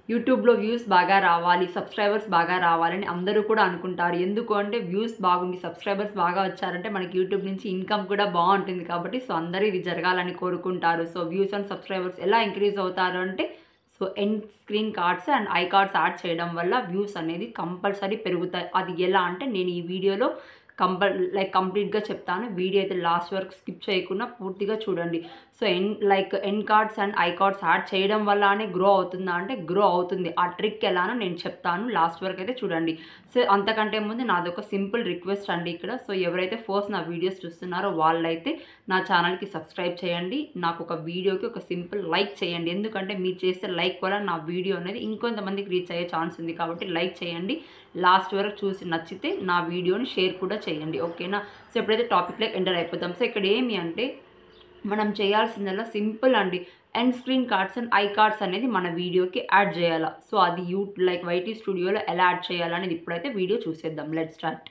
యూట్యూబ్లో వ్యూస్ బాగా రావాలి, సబ్స్క్రైబర్స్ బాగా రావాలని అందరూ కూడా అనుకుంటారు. ఎందుకు అంటే వ్యూస్ బాగుండి సబ్స్క్రైబర్స్ బాగా వచ్చారంటే మనకి యూట్యూబ్ నుంచి ఇన్కమ్ కూడా బాగుంటుంది కాబట్టి అందరూ ఇది జరగాలని కోరుకుంటారు. వ్యూస్ అండ్ సబ్స్క్రైబర్స్ ఎలా ఇంక్రీజ్ అవుతారు అంటే end screen cards and I cards add చేయడం వల్ల వ్యూస్ అనేది కంపల్సరీ పెరుగుతాయి. అది ఎలా అంటే నేను ఈ వీడియోలో కంప్లీట్‌గా చెప్తాను. వీడియో అయితే లాస్ట్ వరకు స్కిప్ చేయకుండా పూర్తిగా చూడండి. End cards and I cards add చేయడం వల్లనే గ్రో అవుతుందా అంటే గ్రో అవుతుంది. ఆ ట్రిక్ ఎలానో నేను చెప్తాను. లాస్ట్ వరకు అయితే చూడండి. అంతకంటే ముందు నాదొక సింపుల్ రిక్వెస్ట్ అండి ఇక్కడ. ఎవరైతే ఫస్ట్ నా వీడియోస్ చూస్తున్నారో వాళ్ళైతే నా ఛానల్‌కి సబ్స్క్రైబ్ చేయండి. నాకు ఒక వీడియోకి ఒక సింపుల్ లైక్ చేయండి. ఎందుకంటే మీరు చేసే లైక్ వల్ల నా వీడియో అనేది ఇంకొంతమందికి రీచ్ అయ్యే ఛాన్స్ ఉంది కాబట్టి లైక్ చేయండి. లాస్ట్ వరకు చూసి నచ్చితే నా వీడియోని షేర్ కూడా చేయండి. ఓకేనా? ఎప్పుడైతే టాపిక్‌లోకి ఎంటర్ అయిపోతాం. ఇక్కడ ఏమి అంటే మనం చేయాల్సిందల్లా సింపుల్ అండి. End screen cards and I cards అనేది మన వీడియోకి యాడ్ చేయాలా. అది వైటీ స్టూడియోలో ఎలా యాడ్ చేయాలనేది ఇప్పుడైతే వీడియో చూసేద్దాం. Let's start.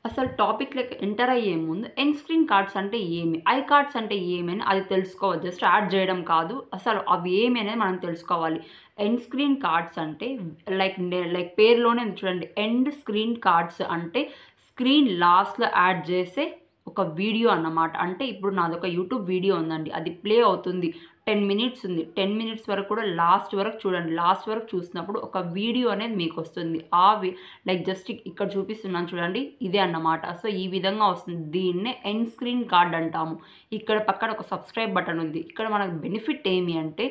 అసలు టాపిక్‌లోకి ఎంటర్ అయ్యే ముందు ఎండ్ స్క్రీన్ కార్డ్స్ అంటే ఏమి? ఐ కార్డ్స్ అంటే ఏమి అని అది తెలుసుకోవాలి. జస్ట్ యాడ్ చేయడం కాదు. అసలు అవి ఏమి అనేది మనం తెలుసుకోవాలి. ఎండ్ స్క్రీన్ కార్డ్స్ అంటే పేరులోనే ఉంది చూడండి. ఎండ్ స్క్రీన్ కార్డ్స్ అంటే స్క్రీన్ లాస్ట్‌లో యాడ్ చేసే ఒక వీడియో అన్నమాట. అంటే ఇప్పుడు నాదొక యూట్యూబ్ వీడియో ఉందండి. అది ప్లే అవుతుంది. 10 మినిట్స్ ఉంది. 10 మినిట్స్ వరకు కూడా లాస్ట్ వరకు చూడండి. లాస్ట్ వరకు చూసినప్పుడు ఒక వీడియో అనేది మీకొస్తుంది. జస్ట్ ఇక్కడ చూపిస్తున్నాను చూడండి. ఇదే అన్నమాట. ఈ విధంగా వస్తుంది. దీన్నే ఎండ్ స్క్రీన్ కార్డ్ అంటాము. ఇక్కడ పక్కన ఒక సబ్స్క్రైబ్ బటన్ ఉంది. ఇక్కడ మనకు బెనిఫిట్ ఏమి అంటే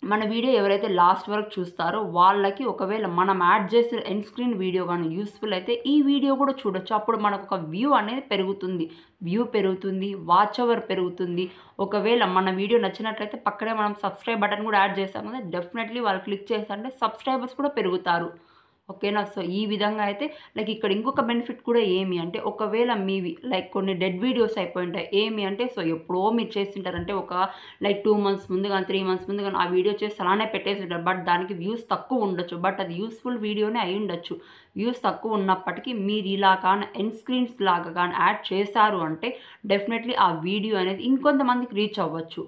మన వీడియో ఎవరైతే లాస్ట్ వరకు చూస్తారో వాళ్ళకి ఒకవేళ మనం యాడ్ చేసే ఎండ్ స్క్రీన్ వీడియో కానీ యూస్ఫుల్ అయితే ఈ వీడియో కూడా చూడొచ్చు. అప్పుడు మనకు ఒక వ్యూ అనేది పెరుగుతుంది. వాచ్ అవర్ పెరుగుతుంది. ఒకవేళ మన వీడియో నచ్చినట్లయితే పక్కనే మనం సబ్స్క్రైబ్ బటన్ కూడా యాడ్ చేస్తాం కదా, డెఫినెట్లీ వాళ్ళు క్లిక్ చేస్తారంటే సబ్స్క్రైబర్స్ కూడా పెరుగుతారు. ఓకేనా? ఈ విధంగా అయితే ఇక్కడ ఇంకొక బెనిఫిట్ కూడా ఏమి అంటే ఒకవేళ మీవి కొన్ని డెడ్ వీడియోస్ అయిపోయింటాయి. ఏమి అంటే ఎప్పుడో మీరు చేసింటారంటే ఒక 2 మంత్స్ ముందు గాని, 3 మంత్స్ ముందు గాని ఆ వీడియో చేసి అలానే పెట్టేసింటారు. బట్ దానికి వ్యూస్ తక్కువ ఉండొచ్చు. బట్ అది యూస్ఫుల్ వీడియోనే అయి ఉండొచ్చు. వ్యూస్ తక్కువ ఉన్నప్పటికీ మీరు ఇలా కానీ ఎండ్ స్క్రీన్స్ లాగా కానీ యాడ్ చేశారు అంటే డెఫినెట్లీ ఆ వీడియో అనేది ఇంకొంతమందికి రీచ్ అవ్వచ్చు.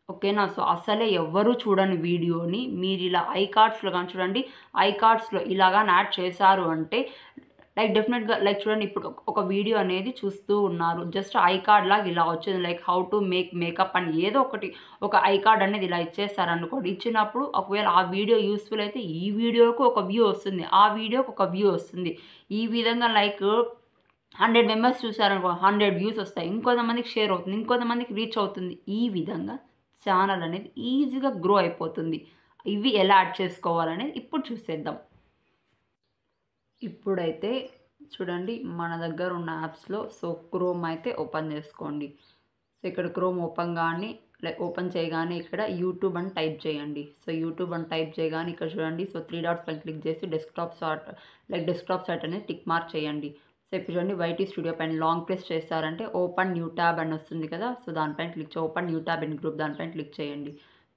ఓకేనా? అసలే ఎవ్వరూ చూడని వీడియోని మీరు ఇలా ఐ కార్డ్స్‌లో గాని చూడండి. ఐ కార్డ్స్‌లో ఇలాగా యాడ్ చేశారు అంటే డెఫినెట్‌గా చూడండి ఇప్పుడు ఒక వీడియో అనేది చూస్తూ ఉన్నారు. జస్ట్ ఐ కార్డ్ లాగా ఇలా వచ్చింది. హౌ టు మేక్ మేకప్ అని ఏదో ఒకటి ఒక ఐ కార్డ్ అనేది ఇలా ఇచ్చేసారనుకోండి. ఇచ్చినప్పుడు ఒకవేళ ఆ వీడియో యూస్‌ఫుల్ అయితే ఈ వీడియోకి ఒక వ్యూ వస్తుంది. ఆ వీడియోకి ఒక వ్యూ వస్తుంది. ఈ విధంగా 100 మెంబర్స్ చూసారనుకో 100 వ్యూస్ వస్తాయి. ఇంకొంతమందికి షేర్ అవుతుంది. ఇంకొంతమందికి రీచ్ అవుతుంది. ఈ విధంగా ఛానల్ అనేది ఈజీగా గ్రో అయిపోతుంది. ఇవి ఎలా యాడ్ చేసుకోవాలనేది ఇప్పుడు చూసేద్దాం. ఇప్పుడైతే చూడండి మన దగ్గర ఉన్న యాప్స్‌లో క్రోమ్ అయితే ఓపెన్ చేసుకోండి. ఇక్కడ క్రోమ్ ఓపెన్ చేయగానే ఇక్కడ యూట్యూబ్ అని టైప్ చేయండి. యూట్యూబ్ అని టైప్ చేయగానే ఇక్కడ చూడండి 3 డాట్స్ పైన క్లిక్ చేసి డెస్క్‌టాప్ సైట్ అనేది టిక్ మార్క్ చేయండి. ఇప్పుడు చూడండి వైటీ స్టూడియో పైన లాంగ్ ప్రెస్ చేశారంటే ఓపెన్ న్యూ ట్యాబ్ అని వస్తుంది కదా, దానిపైన click open new tab in group దానిపైన క్లిక్ చేయండి.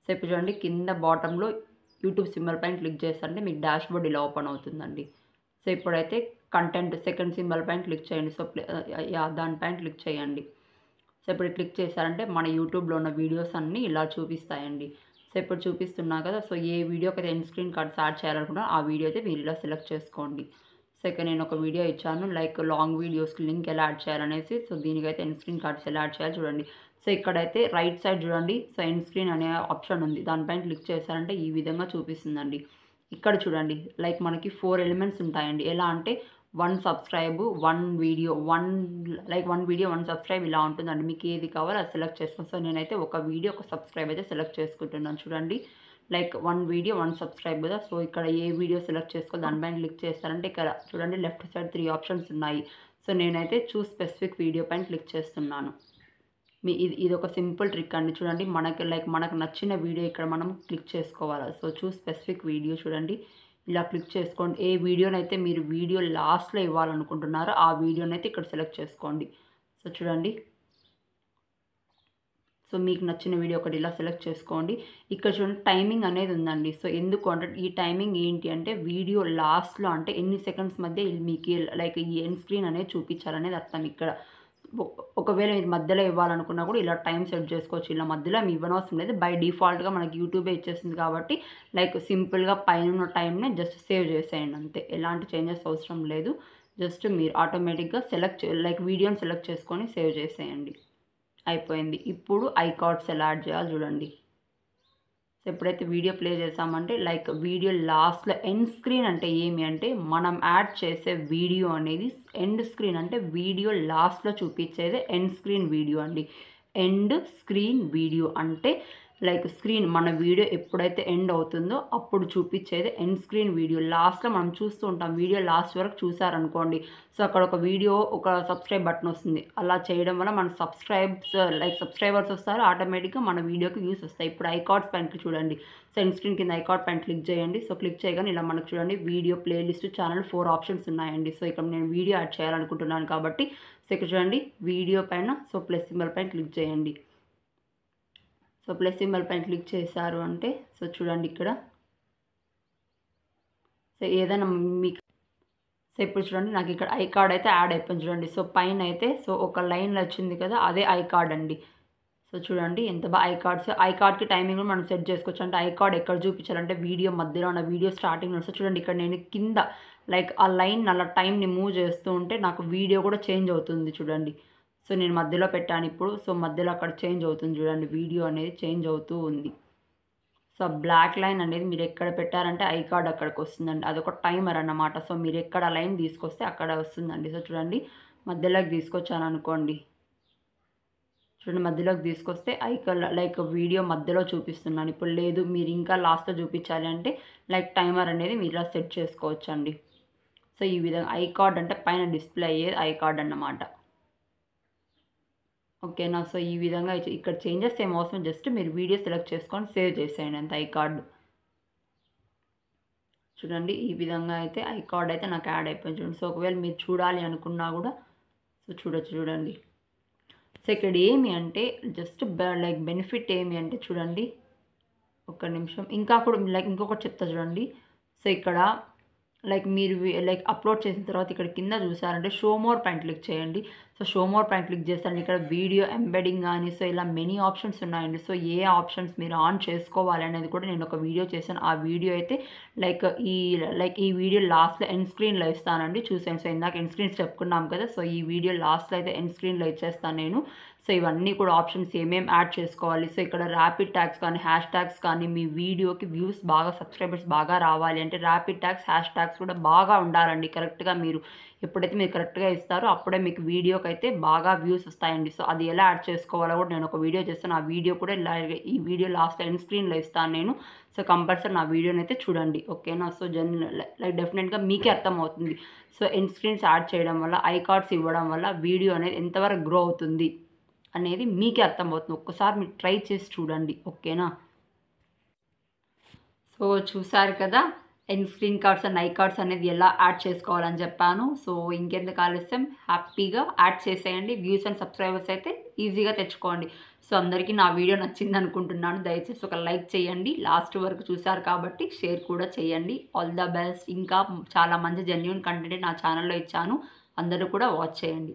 ఇప్పుడు చూడండి కింద బాటంలో యూట్యూబ్ సింబల్ పైన క్లిక్ చేస్తారంటే మీకు డాష్‌బోర్డ్ ఇలా ఓపెన్ అవుతుందండి. ఇప్పుడైతే కంటెంట్ సెకండ్ సింబల్ పైన క్లిక్ చేయండి. దానిపైన క్లిక్ చేయండి. ఇప్పుడు క్లిక్ చేశారంటే మన యూట్యూబ్లో ఉన్న వీడియోస్ అన్నీ ఇలా చూపిస్తాయండి. ఇప్పుడు చూపిస్తున్నా కదా, ఏ వీడియోకి అయితే ఎండ్ స్క్రీన్ కార్డ్స్ యాడ్ చేయాలనుకుంటున్నారో ఆ వీడియో అయితే మీరు ఇలా సెలెక్ట్ చేసుకోండి. ఇక్కడ నేను ఒక వీడియో ఇచ్చాను లాంగ్ వీడియోస్కి లింక్ ఎలా యాడ్ చేయాలనేసి. దీనికైతే ఎండ్ స్క్రీన్ కార్డ్స్ ఎలా యాడ్ చేయాలి చూడండి. ఇక్కడైతే రైట్ సైడ్ చూడండి ఎండ్ స్క్రీన్ అనే ఆప్షన్ ఉంది. దానిపైన క్లిక్ చేశారంటే ఈ విధంగా చూపిస్తుందండి. ఇక్కడ చూడండి మనకి 4 ఎలిమెంట్స్ ఉంటాయండి. ఎలా అంటే 1 సబ్స్క్రైబ్, 1 వీడియో, 1 వీడియో 1 సబ్స్క్రైబ్ ఇలా ఉంటుందండి. మీకు ఏది కావాలో అది సెలెక్ట్ చేసుకోండి. నేనైతే ఒక వీడియో ఒక సబ్స్క్రైబ్ అయితే సెలెక్ట్ చేసుకుంటున్నాను చూడండి. 1 వీడియో 1 సబ్స్క్రైబ్ కదా. ఇక్కడ ఏ వీడియో సెలెక్ట్ చేసుకోవాలి దానిపైన క్లిక్ చేస్తారంటే ఇక్కడ చూడండి లెఫ్ట్ సైడ్ 3 ఆప్షన్స్ ఉన్నాయి. నేనైతే చూస్ స్పెసిఫిక్ వీడియో పైన క్లిక్ చేస్తున్నాను. ఇది ఒక సింపుల్ ట్రిక్ అండి. చూడండి మనకు నచ్చిన వీడియో ఇక్కడ మనం క్లిక్ చేసుకోవాలి. చూస్ స్పెసిఫిక్ వీడియో చూడండి ఇలా క్లిక్ చేసుకోండి. ఏ వీడియోనైతే మీరు వీడియో లాస్ట్‌లో ఇవ్వాలనుకుంటున్నారో ఆ వీడియోనైతే ఇక్కడ సెలెక్ట్ చేసుకోండి. చూడండి మీకు నచ్చిన వీడియో ఒకటి ఇలా సెలెక్ట్ చేసుకోండి. ఇక్కడ చూడండి టైమింగ్ అనేది ఉందండి. ఎందుకు అంటే ఈ టైమింగ్ ఏంటి అంటే వీడియో లాస్ట్‌లో అంటే ఎన్ని సెకండ్స్ మధ్య మీకు ఈ ఎండ్ స్క్రీన్ అనేది చూపించాలనేది అర్థం ఇక్కడ. ఒకవేళ మీరు మధ్యలో ఇవ్వాలనుకున్నా కూడా ఇలా టైం సెట్ చేసుకోవచ్చు. ఇలా మధ్యలో మీ ఇవ్వనవసరం లేదు. బై డిఫాల్ట్‌గా మనకి యూట్యూబే ఇచ్చేస్తుంది కాబట్టి లైక్ సింపుల్‌గా పైనున్న టైంని జస్ట్ సేవ్ చేసేయండి అంతే. ఎలాంటి చేంజెస్ అవసరం లేదు. జస్ట్ మీరు ఆటోమేటిక్‌గా లైక్ వీడియోని సెలెక్ట్ చేసుకొని సేవ్ చేసేయండి. అయిపోయింది. ఇప్పుడు ఐకార్డ్స్ ఎలా యాడ్ చేయాలో చూడండి. సో ఎప్పుడైతే వీడియో ప్లే చేసామంటే లైక్ వీడియో లాస్ట్‌లో ఎండ్ స్క్రీన్ అంటే ఏమి అంటే మనం యాడ్ చేసే వీడియో అనేది ఎండ్ స్క్రీన్ అంటే వీడియో లాస్ట్‌లో చూపించేదే ఎండ్ స్క్రీన్ వీడియో అండి. ఎండ్ స్క్రీన్ వీడియో అంటే లైక్ స్క్రీన్ మన వీడియో ఎప్పుడైతే ఎండ్ అవుతుందో అప్పుడు చూపించేది ఎండ్ స్క్రీన్ వీడియో. లాస్ట్‌లో మనం చూస్తూ ఉంటాం. వీడియో లాస్ట్ వరకు చూసారనుకోండి. సో అక్కడ ఒక సబ్స్క్రైబ్ బటన్ వస్తుంది. అలా చేయడం వల్ల మన సబ్స్క్రైబర్స్ వస్తారు. ఆటోమేటిక్‌గా మన వీడియోకి వ్యూస్ వస్తాయి. ఇప్పుడు ఐకార్డ్స్ పైన చూడండి. సో ఎండ్ స్క్రీన్ కింద ఐకార్డ్ పైన క్లిక్ చేయండి. సో క్లిక్ చేయగానే ఇలా మనకు చూడండి వీడియో, ప్లేలిస్ట్, ఛానల్ 4 ఆప్షన్స్ ఉన్నాయండి. సో ఇక్కడ నేను వీడియో యాడ్ చేయాలనుకుంటున్నాను కాబట్టి సో ఇక్కడ చూడండి వీడియో పైన సో ప్లస్ సింబల్ పైన క్లిక్ చేయండి. సో ప్లస్ సింబల్ పైన క్లిక్ చేశారు అంటే సో చూడండి ఇక్కడ సో ఏదైనా మీకు సో ఇప్పుడు చూడండి నాకు ఇక్కడ ఐకార్డ్ అయితే యాడ్ అయిపోయింది చూడండి. సో పైన అయితే సో ఒక లైన్లో వచ్చింది కదా అదే ఐకార్డ్ అండి. సో చూడండి ఎంత బాగా ఐకార్డ్కి టైమింగ్ కూడా మనం సెట్ చేసుకోవచ్చు. అంటే ఐకార్డ్ ఎక్కడ చూపించాలంటే వీడియో మధ్యలో ఉన్న వీడియో స్టార్టింగ్లో వస్తే చూడండి ఇక్కడ నేను కింద లైక్ ఆ లైన్ అలా టైంని మూవ్ చేస్తూ ఉంటే నాకు వీడియో కూడా చేంజ్ అవుతుంది చూడండి. సో నేను మధ్యలో పెట్టాను ఇప్పుడు. సో మధ్యలో అక్కడ చేంజ్ అవుతుంది చూడండి. వీడియో అనేది చేంజ్ అవుతూ ఉంది. సో బ్లాక్ లైన్ అనేది మీరు ఎక్కడ పెట్టారంటే ఐకార్డ్ అక్కడికి వస్తుందండి. అదొక టైమర్ అన్నమాట. సో మీరు ఎక్కడ లైన్ తీసుకొస్తే అక్కడ వస్తుందండి. సో చూడండి మధ్యలోకి తీసుకొచ్చాను అనుకోండి. చూడండి మధ్యలోకి తీసుకొస్తే లైక్ వీడియో మధ్యలో చూపిస్తున్నాను. ఇప్పుడు లేదు మీరు ఇంకా లాస్ట్‌లో చూపించాలి అంటే లైక్ టైమర్ అనేది మీరు ఇలా సెట్ చేసుకోవచ్చండి. సో ఈ విధంగా ఐకార్డ్ అంటే పైన డిస్ప్లే అయ్యేది ఐకార్డ్ అన్నమాట. ఓకేనా. సో ఈ విధంగా ఇక్కడ చేంజెస్ ఏం అవసరం. జస్ట్ మీరు వీడియో సెలెక్ట్ చేసుకొని సేవ్ చేసేయండి అంతే ఐకార్డ్. చూడండి ఈ విధంగా అయితే ఐకార్డ్ అయితే నాకు యాడ్ అయిపోయింది చూడండి. సో ఒకవేళ మీరు చూడాలి అనుకున్నా కూడా సో చూడొచ్చు చూడండి. సో ఇక్కడ ఏమి అంటే జస్ట్ లైక్ బెనిఫిట్ ఏమి అంటే చూడండి ఒక్క నిమిషం ఇంకా కూడా లైక్ ఇంకొకటి చెప్తా చూడండి. సో ఇక్కడ లైక్ మీరు లైక్ అప్లోడ్ చేసిన తర్వాత ఇక్కడ కింద చూసారంటే షో మోర్ పైన క్లిక్ చేయండి. సో షో మోర్ పైన క్లిక్ చేస్తారండి. ఇక్కడ వీడియో ఎంబెడింగ్ కానీ సో ఇలా మెనీ ఆప్షన్స్ ఉన్నాయండి. సో ఏ ఆప్షన్స్ మీరు ఆన్ చేసుకోవాలి అనేది కూడా నేను ఒక వీడియో చేశాను. ఆ వీడియో అయితే ఈ వీడియో లాస్ట్‌లో ఎండ్ స్క్రీన్‌లో ఇస్తానండి చూసేయండి. సో ఇందాక ఎండ్ స్క్రీన్స్ చెప్పుకున్నాం కదా. సో ఈ వీడియో లాస్ట్‌లో అయితే ఎండ్ స్క్రీన్‌లో ఇచ్చేస్తాను నేను. సో ఇవన్నీ కూడా ఆప్షన్స్ ఏమేమి యాడ్ చేసుకోవాలి. సో ఇక్కడ ర్యాపిడ్ ట్యాగ్స్ కానీ హ్యాష్ ట్యాగ్స్ కానీ మీ వీడియోకి వ్యూస్ బాగా సబ్స్క్రైబర్స్ బాగా రావాలి అంటే ర్యాపిడ్ ట్యాగ్స్ హ్యాష్ ట్యాగ్స్ కూడా బాగా ఉండాలండి. కరెక్ట్‌గా మీరు ఎప్పుడైతే మీరు కరెక్ట్‌గా ఇస్తారో అప్పుడే మీకు వీడియోకి అయితే బాగా వ్యూస్ వస్తాయండి. సో అది ఎలా యాడ్ చేసుకోవాలో కూడా నేను ఒక వీడియో చేస్తాను. ఆ వీడియో కూడా ఈ వీడియో లాస్ట్‌లో ఎండ్ స్క్రీన్‌లో ఇస్తాను నేను. సో కంపల్సరీ నా వీడియోని అయితే చూడండి. ఓకేనా. సో లైక్ డెఫినెట్‌గా మీకే అర్థమవుతుంది. సో ఎండ్ స్క్రీన్స్ యాడ్ చేయడం వల్ల ఐకార్డ్స్ ఇవ్వడం వల్ల వీడియో అనేది ఎంతవరకు గ్రో అవుతుంది అనేది మీకే అర్థమవుతుంది. ఒక్కసారి మీరు ట్రై చేసి చూడండి. ఓకేనా. సో చూసారు కదా ఎండ్ స్క్రీన్ కార్డ్స్ అండ్ ఐకార్డ్స్ అనేది ఎలా యాడ్ చేసుకోవాలని చెప్పాను. సో ఇంకెందుకు ఆలస్యం హ్యాపీగా యాడ్ చేసేయండి. వ్యూస్ అండ్ సబ్స్క్రైబర్స్ అయితే ఈజీగా తెచ్చుకోండి. సో అందరికీ నా వీడియో నచ్చింది అనుకుంటున్నాను. దయచేసి ఒక లైక్ చేయండి. లాస్ట్ వరకు చూసారు కాబట్టి షేర్ కూడా చేయండి. All the best. ఇంకా చాలా మంచి జెన్యూన్ కంటెంట్ నా ఛానల్లో ఇచ్చాను. అందరూ కూడా వాచ్ చేయండి.